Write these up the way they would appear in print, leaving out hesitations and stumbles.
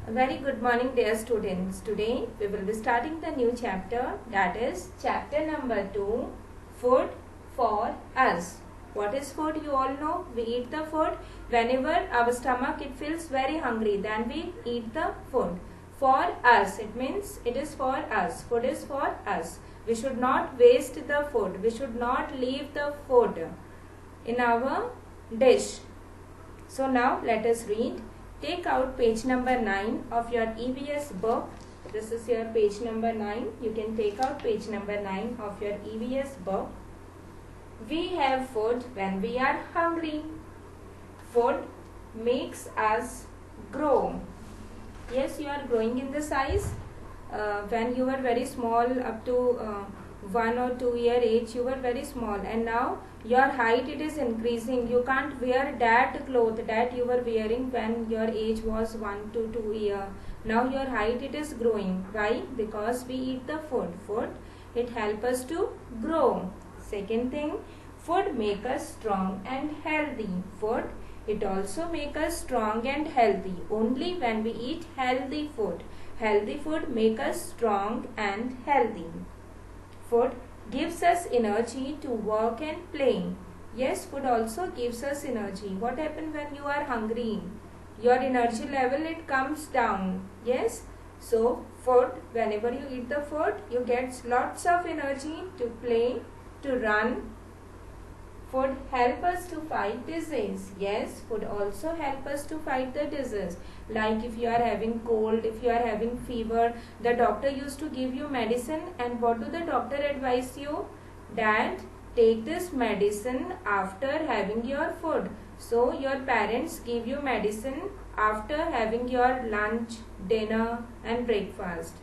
A very good morning, dear students. Today we will be starting the new chapter, that is chapter number 2, Food for Us. What is food? You all know. We eat the food. Whenever our stomach it feels very hungry, then we eat the food. For us, it means it is for us. Food is for us. We should not waste the food. We should not leave the food in our dish. So now let us read. Take out page number 9 of your EVS book. This is your page number 9. You can take out page number 9 of your EVS book. We have food when we are hungry. Food makes us grow. Yes, you are growing in the size. When you were very small, up to 1 or 2 year age, you were very small, and now your height it is increasing. You can't wear that cloth that you were wearing when your age was 1 to 2 year. Now your height it is growing. Why? Because we eat the food. Food it helps us to grow. Second thing, food make us strong and healthy. Food it also make us strong and healthy only when we eat healthy food. Healthy food make us strong and healthy. Food gives us energy to work and play. Yes, food also gives us energy. What happens when you are hungry? Your energy level it comes down. Yes. So food, whenever you eat the food, you get lots of energy to play, to run. Food help us to fight disease. Yes, food also help us to fight the disease. Like if you are having cold, if you are having fever, the doctor used to give you medicine, and what do the doctor advise you? That take this medicine after having your food. So your parents give you medicine after having your lunch, dinner and breakfast.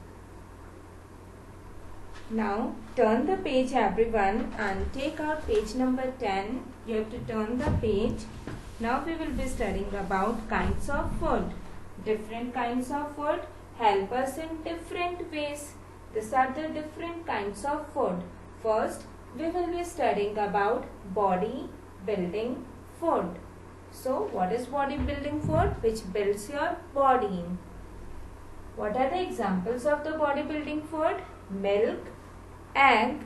Now turn the page everyone and take out page number 10. You have to turn the page. Now we will be studying about kinds of food. Different kinds of food help us in different ways. These are the different kinds of food. First, we will be studying about body building food. So what is body building food? Which builds your body. What are the examples of the body building food? Milk, egg,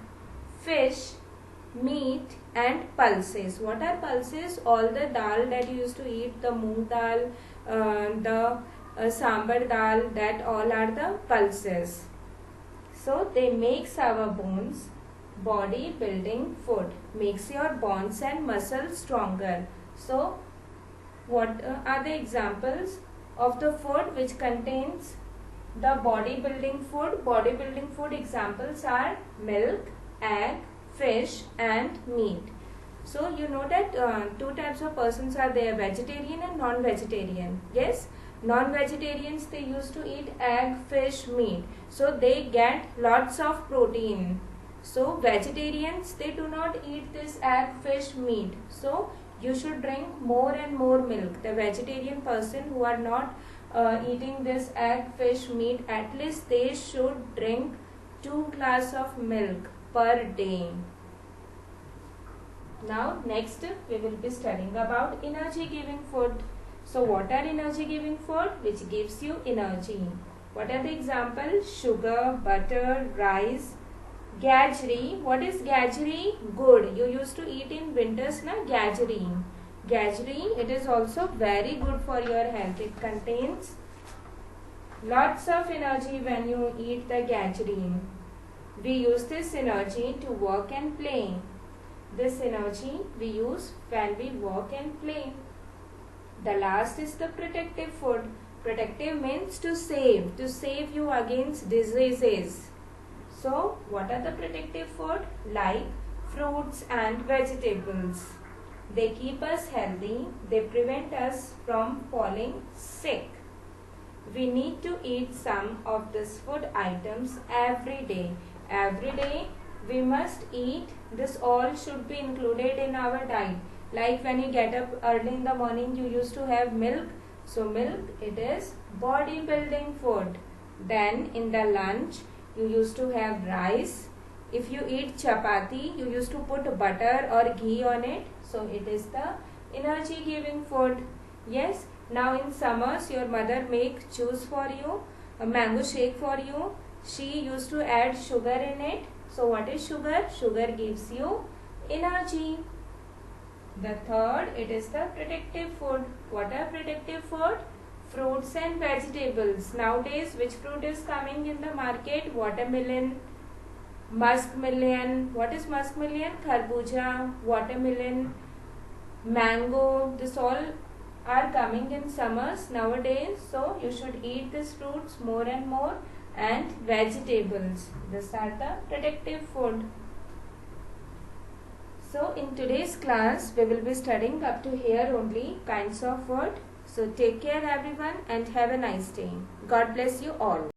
fish, meat and pulses. What are pulses? All the dal that you used to eat, the moong dal, the sambar dal, that all are the pulses. So they makes our bones. Body building food makes your bones and muscles stronger. So what are the examples of the food which contains the bodybuilding food? Bodybuilding food examples are milk, egg, fish and meat. So you know that two types of persons are there, vegetarian and non-vegetarian. Yes, non-vegetarians they used to eat egg, fish, meat. So they get lots of protein. So vegetarians they do not eat this egg, fish, meat. So you should drink more and more milk. The vegetarian person who are not eating this egg, fish, meat, at least they should drink 2 glasses of milk per day. Now next we will be studying about energy giving food. So what are energy giving food? Which gives you energy. What are the examples? Sugar, butter, rice, gajri. What is gajri? Good. You used to eat in winters na gajri. Gajri, it is also very good for your health. It contains lots of energy when you eat the gajri. We use this energy to work and play. This energy we use when we work and play. The last is the protective food. Protective means to save you against diseases. So what are the protective food? Like fruits and vegetables. They keep us healthy. They prevent us from falling sick. We need to eat some of these food items every day. Every day we must eat. This all should be included in our diet. Like when you get up early in the morning, you used to have milk. So milk it is body building food. Then in the lunch you used to have rice. If you eat chapati, you used to put butter or ghee on it. So it is the energy giving food. Yes, Now in summers, your mother make juice for you, a mango shake for you. She used to add sugar in it. So what is sugar? Sugar gives you energy. The third, it is the protective food. What are protective food? Fruits and vegetables. Nowadays, which fruit is coming in the market? Watermelon, muskmelon. What is muskmelon? Kharbuja, watermelon, mango. This all are coming in summers nowadays. So you should eat these fruits more and more, and vegetables. These are the protective food. So in today's class, we will be studying up to here only kinds of food. So take care everyone and have a nice day. God bless you all.